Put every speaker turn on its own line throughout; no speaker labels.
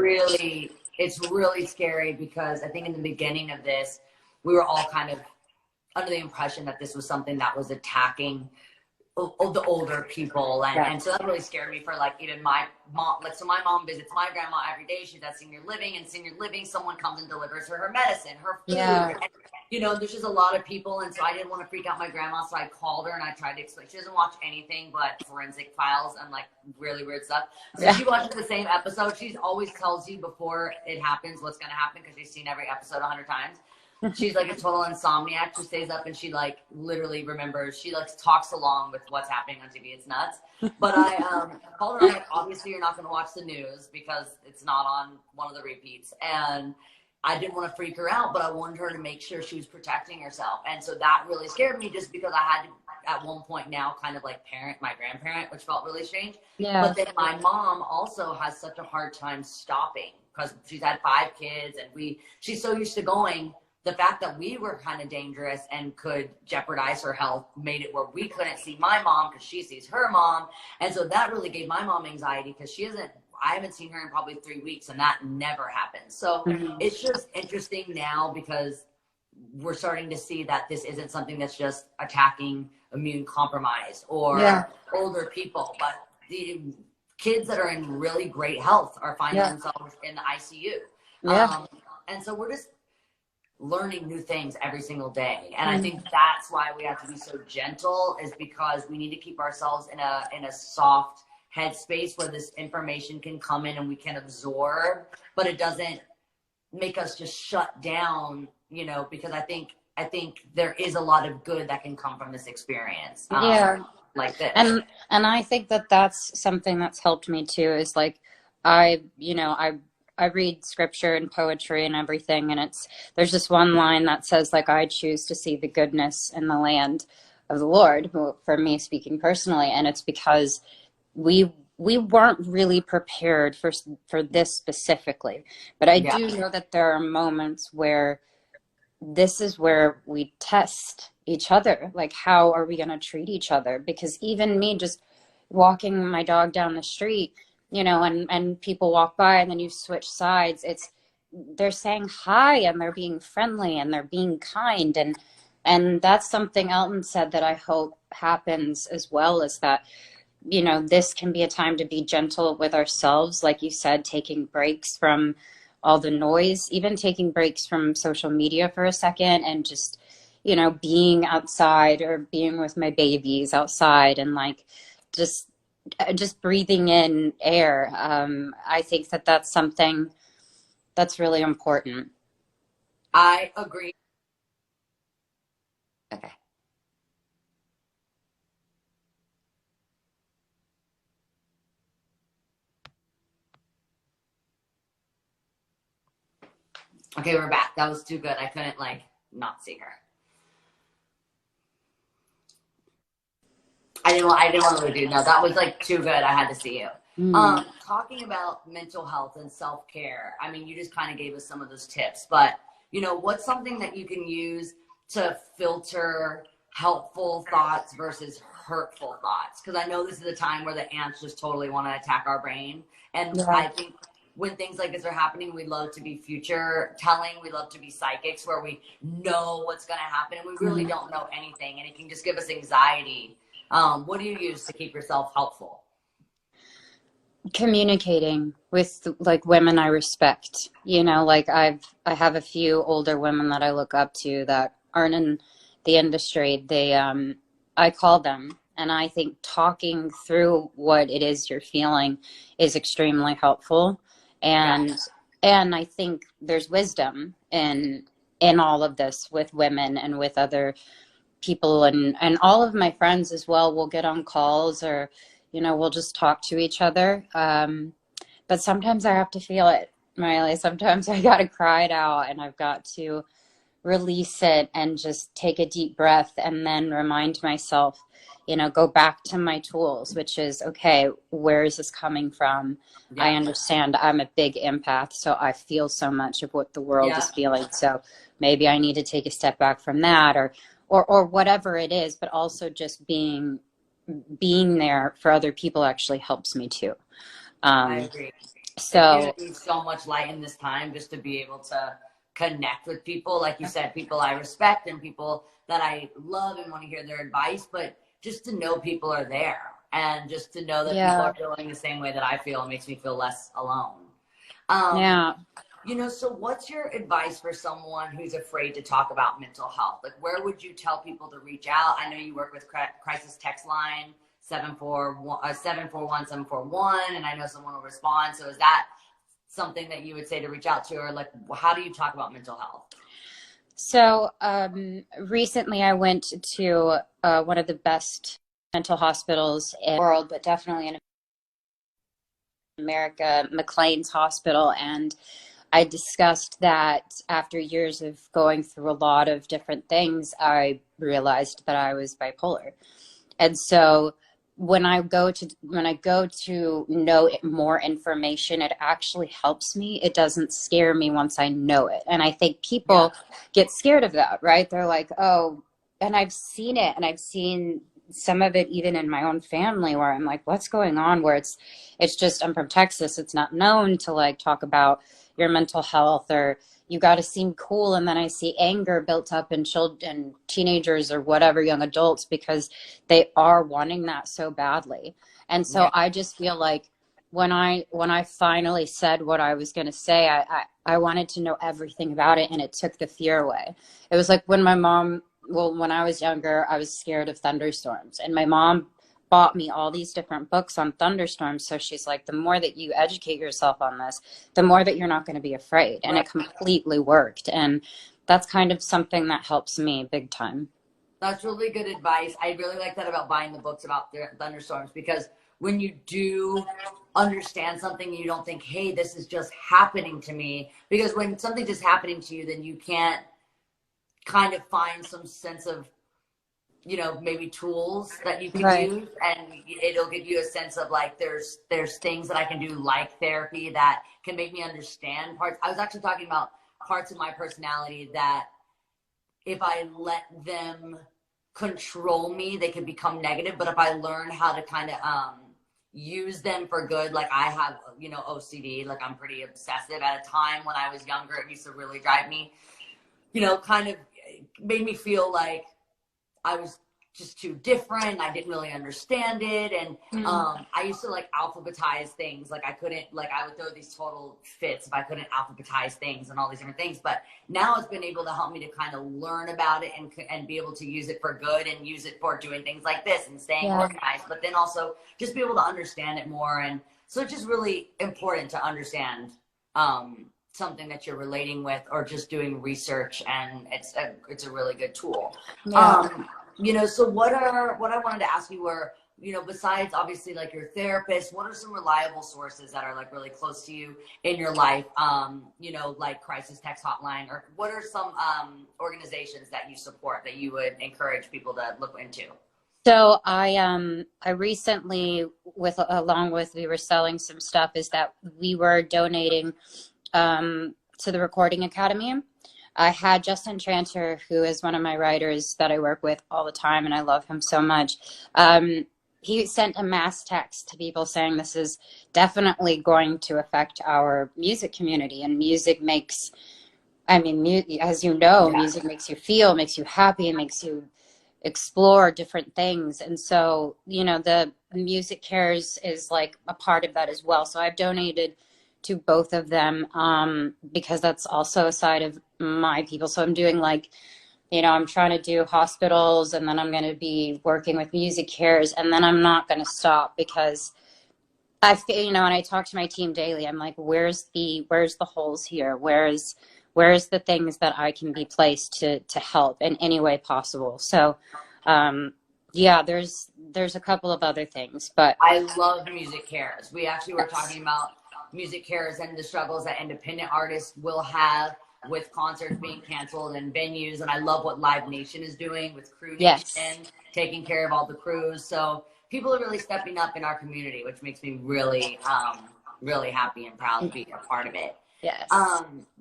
it's really scary because I think in the beginning of this, we were all kind of under the impression that this was something that was attacking the older people, and so that really scared me for like even my mom. Like, so my mom visits my grandma every day. She's at senior living, and senior living, someone comes and delivers her medicine, her food. And, you know, there's just a lot of people, and so I didn't want to freak out my grandma, so I called her and I tried to explain. She doesn't watch anything but Forensic Files and like really weird stuff. So she watches the same episode. She always tells you before it happens what's going to happen because she's seen every episode 100 times. She's like a total insomniac. She stays up and she like literally remembers. She like talks along with what's happening on TV. It's nuts. But I called her. I'm like, obviously you're not going to watch the news because it's not on one of the repeats. And I didn't want to freak her out, but I wanted her to make sure she was protecting herself. And so that really scared me just because I had to, at one point now, kind of like parent my grandparent, which felt really strange. Yeah. But then my mom also has such a hard time stopping because she's had 5 kids and she's so used to going. The fact that we were kind of dangerous and could jeopardize her health made it where we couldn't see my mom because she sees her mom. And so that really gave my mom anxiety because I haven't seen her in probably 3 weeks and that never happens. So it's just interesting now because we're starting to see that this isn't something that's just attacking immune compromised or older people, but the kids that are in really great health are finding themselves in the ICU. And so we're just learning new things every single day. And I think that's why we have to be so gentle, is because we need to keep ourselves in a soft headspace where this information can come in and we can absorb, but it doesn't make us just shut down, you know, because I think there is a lot of good that can come from this experience. Like this. And
I think that that's something that's helped me too, is like, I read scripture and poetry and everything, and there's this one line that says, like, I choose to see the goodness in the land of the Lord, for me speaking personally. And it's because we weren't really prepared for this specifically. But I do know that there are moments where this is where we test each other. Like, how are we going to treat each other? Because even me just walking my dog down the street, you know, and people walk by and then you switch sides. They're saying hi and they're being friendly and they're being kind. And that's something Elton said that I hope happens as well, is that, you know, this can be a time to be gentle with ourselves. Like you said, taking breaks from all the noise, even taking breaks from social media for a second and just, you know, being outside or being with my babies outside and like just breathing in air. I think that that's something that's really important.
I agree.
Okay.
Okay, we're back. That was too good. I couldn't like not see her. I didn't want to do. No, that was like too good. I had to see you. Talking about mental health and self-care. I mean, you just kind of gave us some of those tips, but you know, what's something that you can use to filter helpful thoughts versus hurtful thoughts? Because I know this is a time where the ants just totally want to attack our brain. And I think when things like this are happening, we love to be future telling. We love to be psychics where we know what's going to happen and we really don't know anything. And it can just give us anxiety. What do you use to keep yourself helpful?
Communicating with like women I respect, you know, like I have a few older women that I look up to that aren't in the industry. I call them, and I think talking through what it is you're feeling is extremely helpful. And I think there's wisdom in all of this with women and with other people, and all of my friends as well will get on calls, or you know, we'll just talk to each other. But sometimes I have to feel it, Miley. Sometimes I got to cry it out and I've got to release it and just take a deep breath and then remind myself, you know, go back to my tools, which is, okay, where is this coming from? I understand I'm a big empath, so I feel so much of what the world is feeling. So maybe I need to take a step back from that, or whatever it is, but also just being there for other people actually helps me too.
I agree. It's given
So
me so much light in this time just to be able to connect with people, like you said, people I respect and people that I love and want to hear their advice, but just to know people are there and just to know that people
yeah,
are feeling the same way that I feel makes me feel less alone. Um,
yeah.
so what's your advice for someone who's afraid to talk about mental health? Like, where would you tell people to reach out? I know you work with crisis text line 741-741, and I know someone will respond. So is that something that you would say to reach out to, or like, how do you talk about mental health?
So recently I went to one of the best mental hospitals in the world, but definitely in America, McLean's Hospital. And I discussed that after years of going through a lot of different things, I realized that I was bipolar. And so when I go to know more information, it actually helps me. It doesn't scare me once I know it. And I think
Yeah.
people get scared of that, right? They're like, oh, and I've seen it, and I've seen some of it even in my own family where I'm like, what's going on? Where it's just, I'm from Texas. It's not known to like talk about your mental health, or you got to seem cool. And then I see anger built up in children, teenagers, or whatever, young adults, because they are wanting that so badly. And so
Yeah.
I just feel like when I finally said what I was going to say, I wanted to know everything about it, and it took the fear away. It was like when when I was younger, I was scared of thunderstorms, and my mom bought me all these different books on thunderstorms. So she's like, the more that you educate yourself on this, the more that you're not going to be afraid. And
Right.
it completely worked. And that's kind of something that helps me big time.
That's really good advice. I really like that about buying the books about the thunderstorms, because when you do understand something, you don't think, hey, this is just happening to me. Because when something's just happening to you, then you can't kind of find some sense of, maybe tools that you can
Right.
use, and it'll give you a sense of like, there's things that I can do, like therapy, that can make me understand parts. I was actually talking about parts of my personality that if I let them control me, they could become negative. But if I learn how to kind of use them for good, like I have, OCD, like I'm pretty obsessive. At a time when I was younger, it used to really drive me, kind of made me feel like I was just too different. I didn't really understand it. And I used to like alphabetize things. Like I couldn't, like I would throw these total fits if I couldn't alphabetize things and all these different things. But now it's been able to help me to kind of learn about it and be able to use it for good and use it for doing things like this and staying
Yeah.
organized, but then also just be able to understand it more. And so it's just really important to understand something that you're relating with or just doing research, and it's a really good tool.
Yeah.
So what I wanted to ask you were, besides obviously like your therapist, what are some reliable sources that are like really close to you in your life? Like crisis text hotline, or what are some organizations that you support that you would encourage people to look into?
So I recently, along with, we were selling some stuff, is that we were donating to the Recording Academy. I had Justin Tranter, who is one of my writers that I work with all the time, and I love him so much. He sent a mass text to people saying this is definitely going to affect our music community, and music makes, as you know,
Yeah.
music makes you feel, makes you happy, makes you explore different things. And so, the Music Cares is like a part of that as well. So I've donated to both of them because that's also a side of my people. So I'm doing like, I'm trying to do hospitals, and then I'm going to be working with Music Cares, and then I'm not going to stop because I feel, and I talk to my team daily. I'm like, where's the holes here? Where's the things that I can be placed to help in any way possible? So, yeah, there's a couple of other things, but
I love Music Cares. We actually were
yes,
talking about Music Cares and the struggles that independent artists will have with concerts being canceled and venues. And I love what Live Nation is doing with Crew
yes,
Nation, taking care of all the crews. So people are really stepping up in our community, which makes me really, really happy and proud to be a part of it.
yes,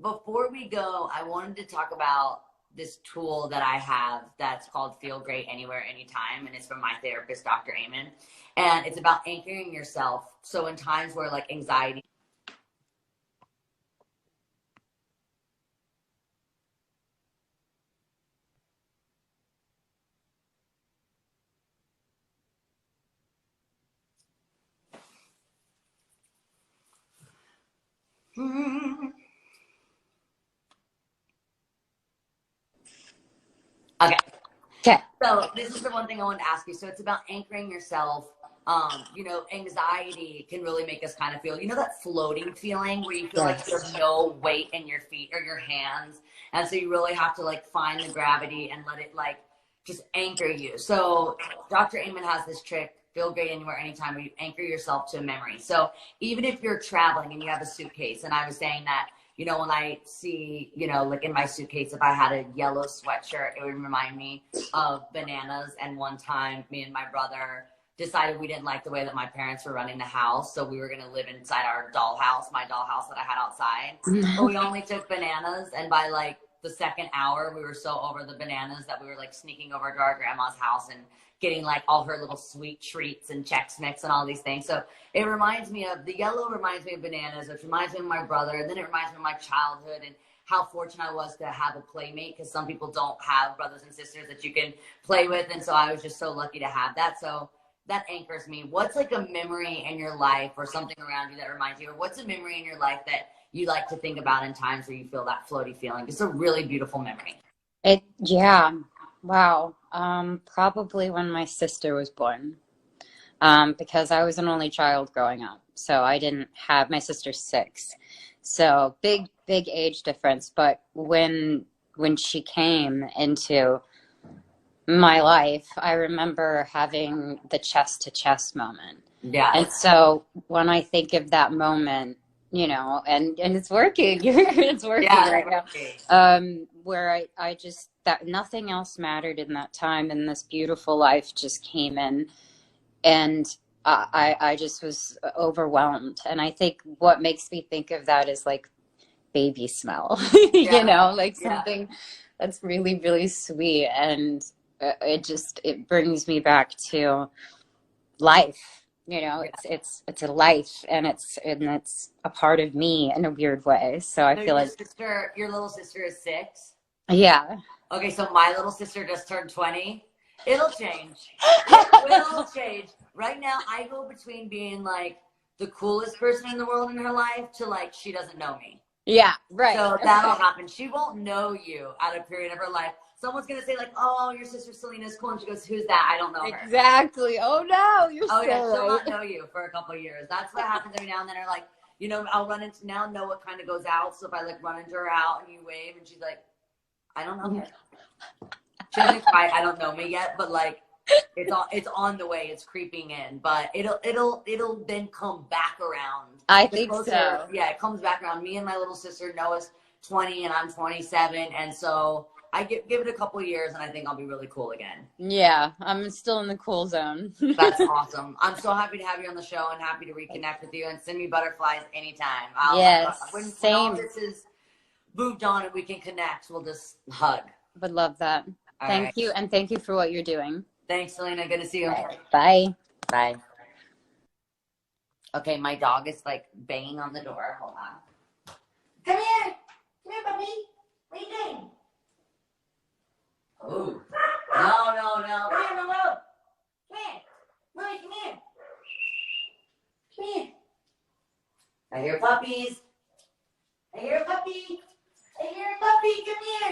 Before we go, I wanted to talk about this tool that I have that's called Feel Great Anywhere, Anytime. And it's from my therapist, Dr. Amen. And it's about anchoring yourself. So in times where like anxiety Okay.
Okay.
So this is the one thing I wanted to ask you. So it's about anchoring yourself. You know, anxiety can really make us kind of feel, you know, that floating feeling where you feel like
Yes.
there's no weight in your feet or your hands. And so you really have to like find the gravity and let it like just anchor you. So Dr. Amen has this trick, feel great anywhere, anytime, where you anchor yourself to a memory. So even if you're traveling and you have a suitcase, and I was saying that, you know, when I see, you know, like in my suitcase, if I had a yellow sweatshirt, it would remind me of bananas. And one time, me and my brother decided we didn't like the way that my parents were running the house. So we were going to live inside our dollhouse, my dollhouse that I had outside. But we only took bananas. And by like the second hour, we were so over the bananas that we were like sneaking over to our grandma's house and getting like all her little sweet treats and Chex Mix and all these things. So it reminds me of, the yellow reminds me of bananas, which reminds me of my brother. And then it reminds me of my childhood and how fortunate I was to have a playmate, because some people don't have brothers and sisters that you can play with. And so I was just so lucky to have that. So that anchors me. What's like a memory in your life or something around you that reminds you, or what's a memory in your life that you like to think about in times where you feel that floaty feeling? It's a really beautiful memory.
Yeah. Wow. Probably when my sister was born. Because I was an only child growing up. So I didn't have, my sister's 6. So big age difference. But when she came into my life, I remember having the chest to chest moment.
Yeah.
And so when I think of that moment, you know, and it's working, it's working right now. Where I just, that nothing else mattered in that time, and this beautiful life just came in, and I just was overwhelmed. And I think what makes me think of that is like baby smell, you know, like something that's really, really sweet. And it brings me back to life. You know, it's a life, and it's a part of me in a weird way. So I feel like
your little sister is 6.
Yeah.
Okay, so my little sister just turned 20. It'll change. It will change. Right now, I go between being like the coolest person in the world in her life to like she doesn't know me.
Yeah, right.
So that'll happen. She won't know you at a period of her life. Someone's gonna say like, "Oh, your sister Selena's cool," and she goes, "Who's that? I don't know her."
Exactly. Oh no, you're so
yeah, she'll
right.
not know you for a couple of years. That's what happens every now and then. Or like, you know, I'll run into, now Noah kind of goes out. So if I like run into her out and you wave and she's like, "I don't know her." She doesn't quite, "I don't know me yet," but like it's on the way. It's creeping in, but it'll then come back around.
I think so.
Yeah, it comes back around. Me and my little sister, Noah's 20 and I'm 27, and so I give it a couple of years, and I think I'll be really cool again.
Yeah, I'm still in the cool zone.
That's awesome. I'm so happy to have you on the show and happy to reconnect with you, and send me butterflies anytime.
Yes,
when
same.
all this is moved on and we can connect, we'll just hug.
Would love that. Thank you, and thank you for what you're doing.
Thanks, Selena. Good to see you.
Bye.
Bye. Okay, my dog is like banging on the door. Hold on. Come here. Come here, puppy. What are you doing? Oh. No. Come here, Momo. Come here. Mommy, come here. Come here. I hear puppies. I hear a puppy. I hear a puppy. Come